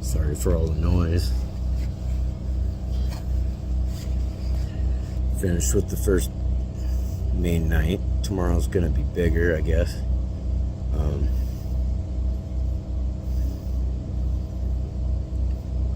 Sorry for all the noise. Finished with the first main night. Tomorrow's gonna be bigger, I guess.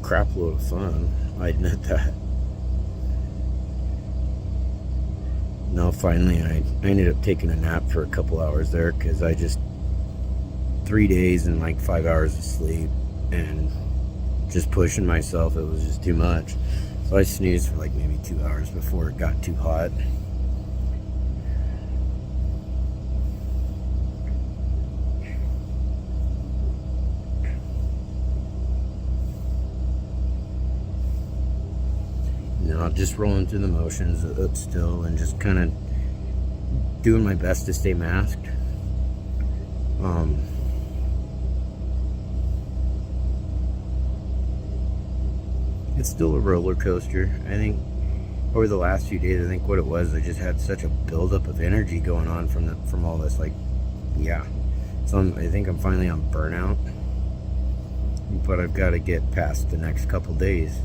Crap load of fun, I admit that. No, finally I ended up taking a nap for a couple hours there because I just 3 days and like 5 hours of sleep and just pushing myself, it was just too much. So I snoozed for like maybe 2 hours before it got too hot. Now just rolling through the motions still and just kind of doing my best to stay masked. It's still a roller coaster. I think over the last few days, I think what it was, I just had such a buildup of energy going on from all this. Like, yeah. So I think I'm finally on burnout, but I've got to get past the next couple days.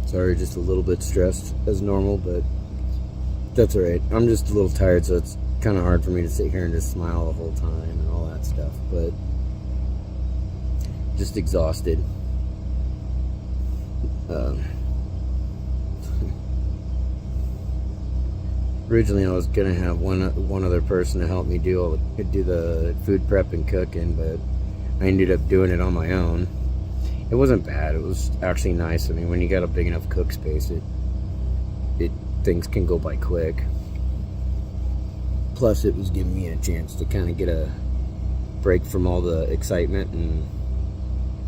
Sorry, just a little bit stressed as normal, but that's alright. I'm just a little tired, so it's kind of hard for me to sit here and just smile the whole time and all that stuff, but just exhausted. Originally I was gonna have one other person to help me do the food prep and cooking, but I ended up doing it on my own. It wasn't bad. It was actually nice. I mean, when you got a big enough cook space, things can go by quick. Plus, it was giving me a chance to kind of get a break from all the excitement and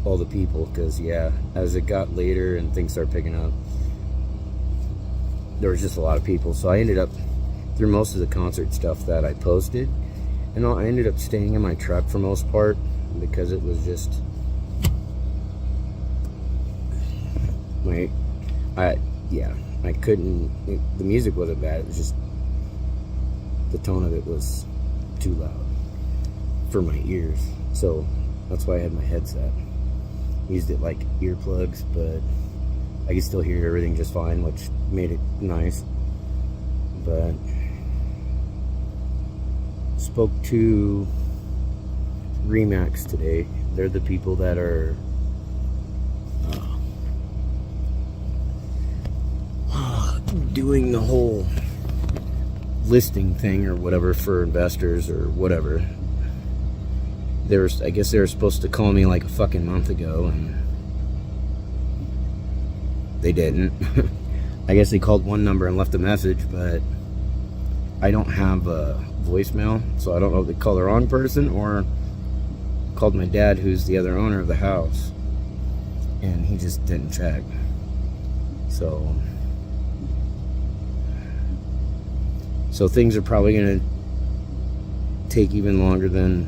all the people. Because, yeah, as it got later and things started picking up, there was just a lot of people. So I ended up, through most of the concert stuff that I posted, and I ended up staying in my truck for most part because it was just... I couldn't, the music wasn't bad, it was just, the tone of it was too loud for my ears, so that's why I had my headset. Used it like earplugs, but I could still hear everything just fine, which made it nice. But spoke to Remax today. They're the people that are doing the whole listing thing or whatever for investors or whatever. I guess they were supposed to call me like a fucking month ago and they didn't. I guess they called one number and left a message, but I don't have a voicemail, so I don't know if they called the wrong person or called my dad, who's the other owner of the house, and he just didn't check. So things are probably going to take even longer than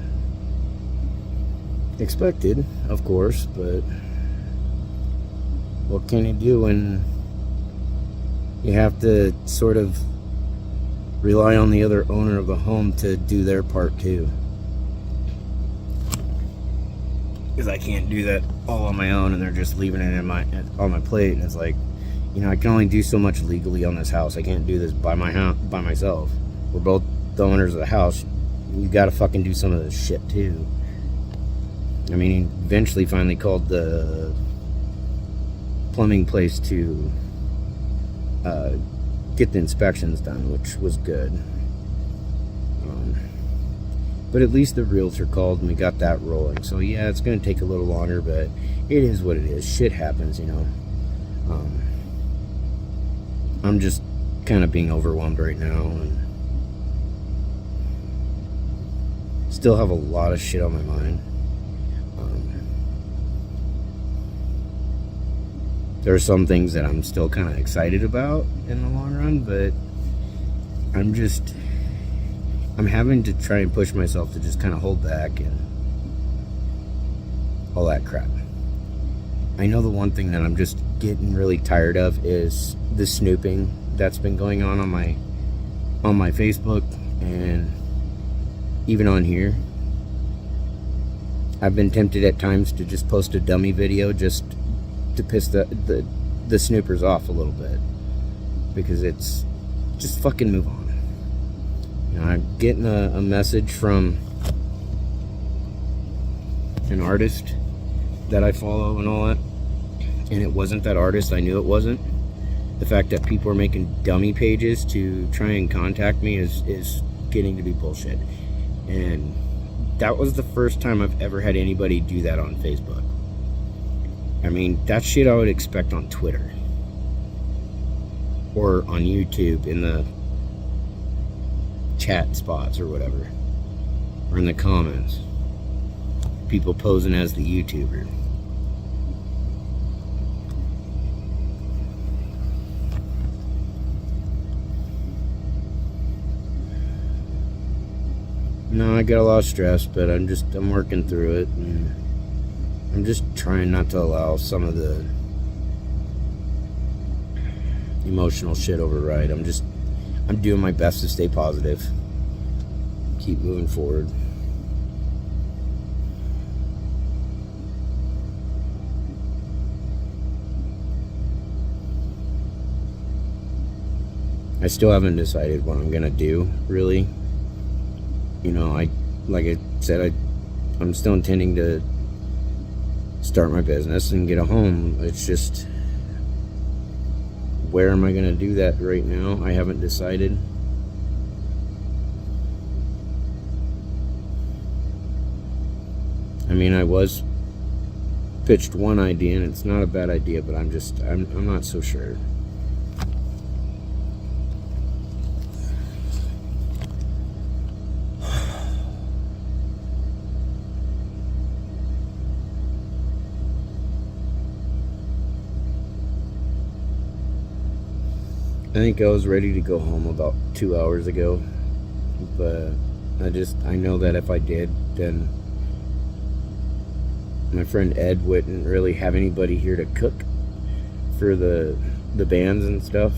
expected, of course, but what can you do when you have to sort of rely on the other owner of the home to do their part too? Because I can't do that all on my own, and they're just leaving it on my plate, and it's like, you know, I can only do so much legally on this house. I can't do this by myself. We're both the owners of the house. You gotta fucking do some of this shit too. I mean, he eventually finally called the plumbing place to get the inspections done, which was good. But at least the realtor called and we got that rolling. So yeah, it's gonna take a little longer, but it is what it is. Shit happens, you know. I'm just kind of being overwhelmed right now and still have a lot of shit on my mind. there are some things that I'm still kind of excited about in the long run, but I'm having to try and push myself to just kind of hold back and all that crap. I know the one thing that I'm just getting really tired of is the snooping that's been going on my Facebook and even on here. I've been tempted at times to just post a dummy video just to piss the snoopers off a little bit, because it's just fucking move on. You know, I'm getting a message from an artist that I follow and all that, and it wasn't that artist. I knew it wasn't. The fact that people are making dummy pages to try and contact me is getting to be bullshit. And that was the first time I've ever had anybody do that on Facebook. I mean, that shit I would expect on Twitter or on YouTube in the chat spots or whatever, or in the comments, people posing as the YouTuber. No, I got a lot of stress, but I'm working through it, and I'm just trying not to allow some of the emotional shit override. I'm doing my best to stay positive, keep moving forward. I still haven't decided what I'm gonna do, really. You know, like I said, I'm still intending to start my business and get a home. It's just, where am I going to do that right now? I haven't decided. I mean, I was pitched one idea, and it's not a bad idea, but I'm not so sure. I think I was ready to go home about 2 hours ago, but I know that if I did, then my friend Ed wouldn't really have anybody here to cook for the bands and stuff.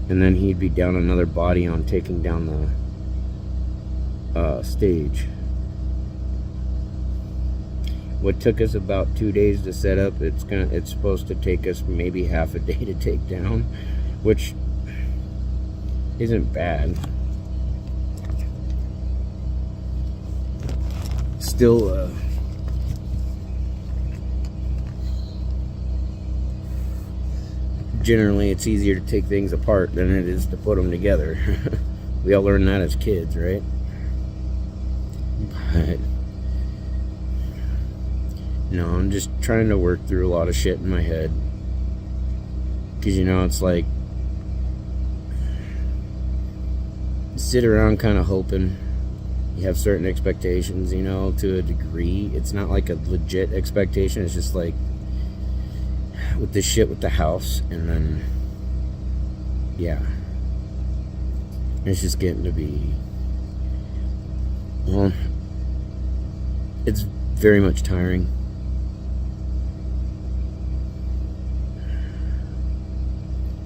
And then he'd be down another body on taking down the stage. What took us about 2 days to set up, it's supposed to take us maybe half a day to take down, which isn't bad. Still, generally it's easier to take things apart than it is to put them together. We all learned that as kids, right? But no, I'm just trying to work through a lot of shit in my head. Because, you know, it's like, you sit around kind of hoping. You have certain expectations, you know, to a degree. It's not like a legit expectation. It's just like, with this shit with the house. And then, yeah. It's just getting to be, well, it's very much tiring.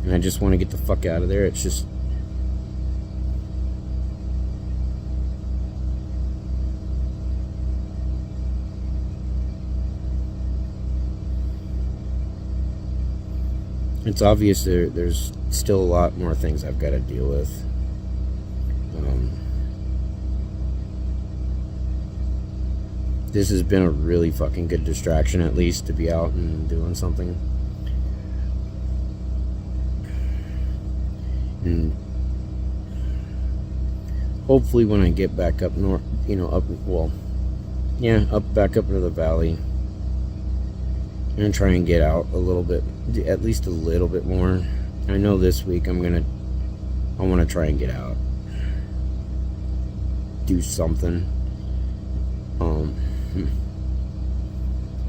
And I just want to get the fuck out of there. It's just, it's obvious there's still a lot more things I've got to deal with. This has been a really fucking good distraction, at least, to be out and doing something. And hopefully when I get back up north, you know, back up into the valley, I'm gonna try and get out a little bit, at least a little bit more. I know this week I want to try and get out, do something.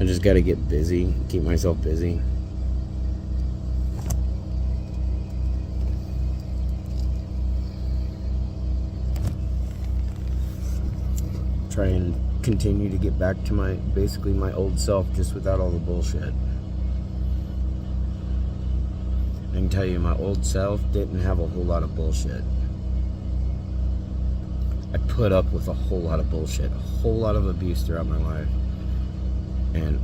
I just gotta get busy, keep myself busy. Try and continue to get back to basically my old self, just without all the bullshit. I can tell you, my old self didn't have a whole lot of bullshit. I put up with a whole lot of bullshit, a whole lot of abuse throughout my life. And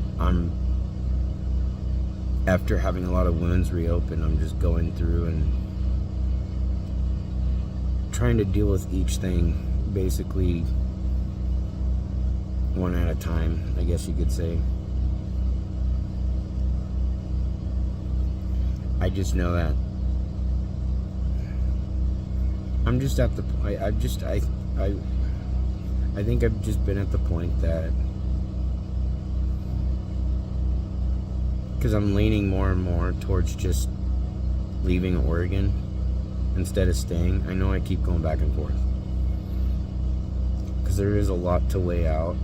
after having a lot of wounds reopen, I'm just going through and trying to deal with each thing, basically one at a time, I guess you could say. I just know that I'm just at the point. I think I've just been at the point that, because I'm leaning more and more towards just leaving Oregon instead of staying. I know I keep going back and forth because there is a lot to weigh out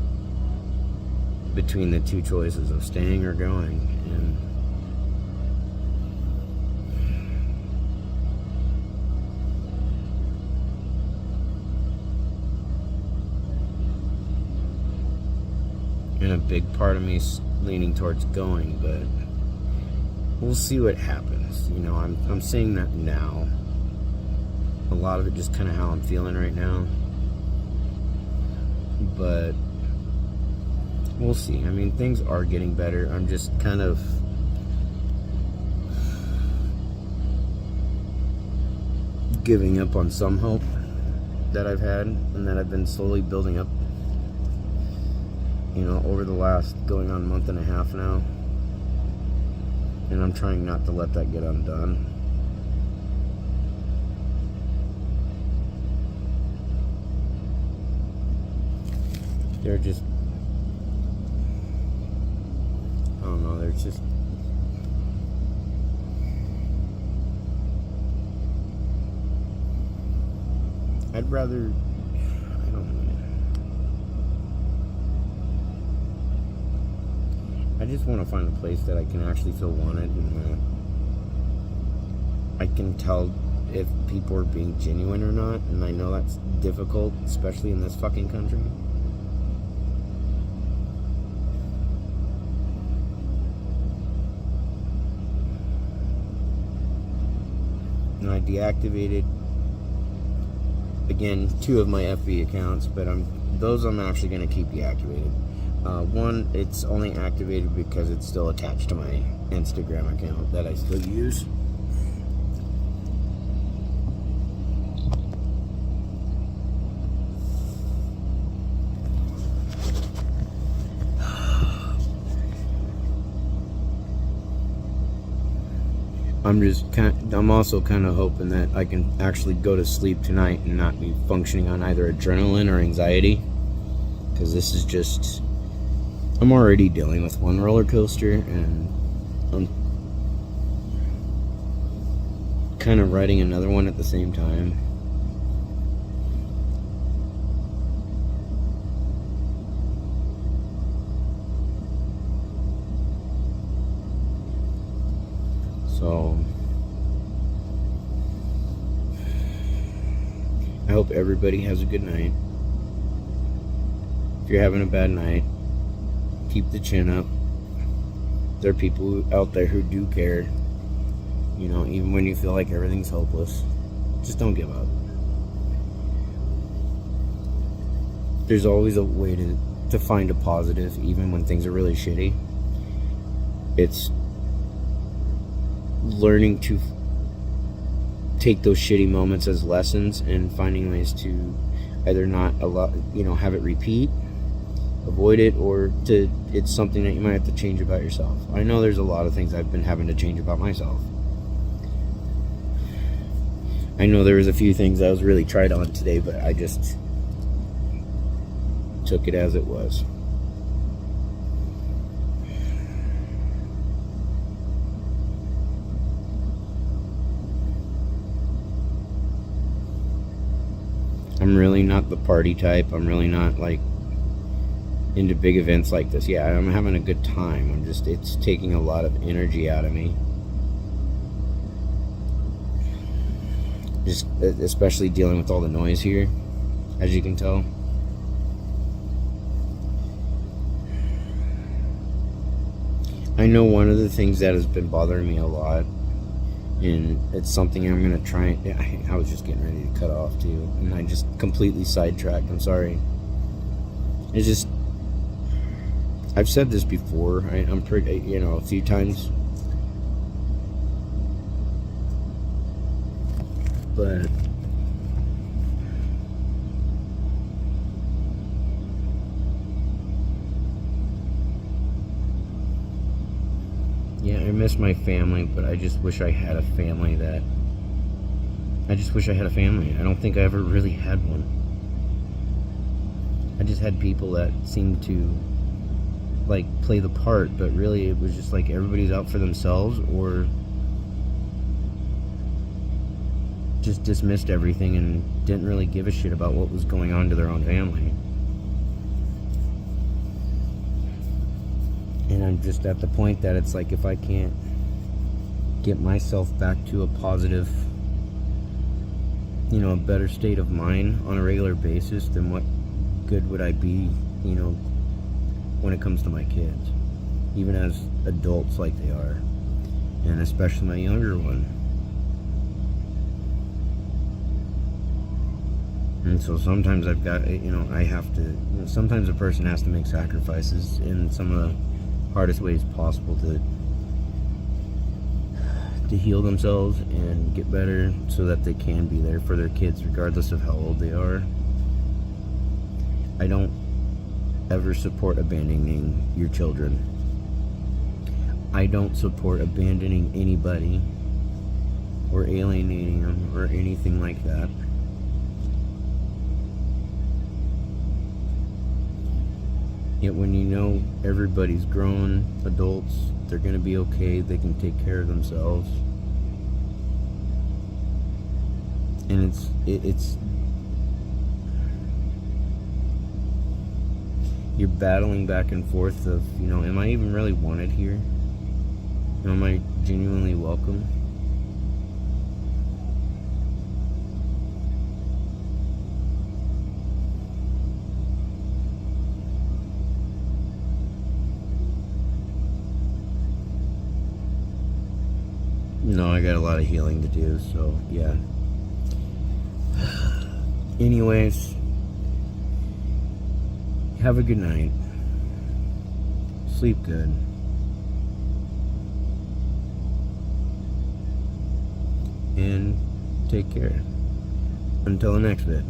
between the two choices of staying or going. And a big part of me is leaning towards going, but we'll see what happens. You know, I'm saying that now. A lot of it just kind of how I'm feeling right now, but we'll see. I mean, things are getting better. I'm just kind of giving up on some hope that I've had and that I've been slowly building up, you know, over the last going on month and a half now. And I'm trying not to let that get undone. They're just, I don't know, they're just, I'd rather, I don't know. I just want to find a place that I can actually feel wanted, and that I can tell if people are being genuine or not. And I know that's difficult, especially in this fucking country. And I deactivated, again, 2 of my FB accounts, but those I'm actually going to keep deactivated. One, it's only activated because it's still attached to my Instagram account that I still use. I'm also kind of hoping that I can actually go to sleep tonight and not be functioning on either adrenaline or anxiety, because this is just, I'm already dealing with one roller coaster, and I'm kind of riding another one at the same time. So I hope everybody has a good night. If you're having a bad night, keep the chin up. There are people out there who do care. You know, even when you feel like everything's hopeless, just don't give up. There's always a way to find a positive, even when things are really shitty. It's learning to take those shitty moments as lessons and finding ways to either not have it repeat, avoid it, or it's something that you might have to change about yourself. I know there's a lot of things I've been having to change about myself. I know there was a few things I was really tried on today, but I just took it as it was. I'm really not the party type. I'm really not like into big events like this. Yeah, I'm having a good time. It's taking a lot of energy out of me. Just especially dealing with all the noise here, as you can tell. I know one of the things that has been bothering me a lot, and it's something I'm gonna try. I was just getting ready to cut off too, and I just completely sidetracked. I'm sorry. It's just, I've said this before. I'm pretty, a few times, but yeah, I miss my family, but I just wish I had a family I don't think I ever really had one. I just had people that seemed to like play the part, but really it was just like everybody's out for themselves, or just dismissed everything and didn't really give a shit about what was going on to their own family. And I'm just at the point that it's like, if I can't get myself back to a positive, a better state of mind on a regular basis, then what good would I be, when it comes to my kids, even as adults like they are, and especially my younger one. And so sometimes I've got, I have to, sometimes a person has to make sacrifices in some of the hardest ways possible to heal themselves and get better, so that they can be there for their kids regardless of how old they are. I don't ever support abandoning your children. I don't support abandoning anybody or alienating them or anything like that. Yet when you know everybody's grown adults, they're going to be okay, they can take care of themselves. And it's you're battling back and forth of, am I even really wanted here? Am I genuinely welcome? No, I got a lot of healing to do, so yeah. Anyways, have a good night. Sleep good. And take care. Until the next vid.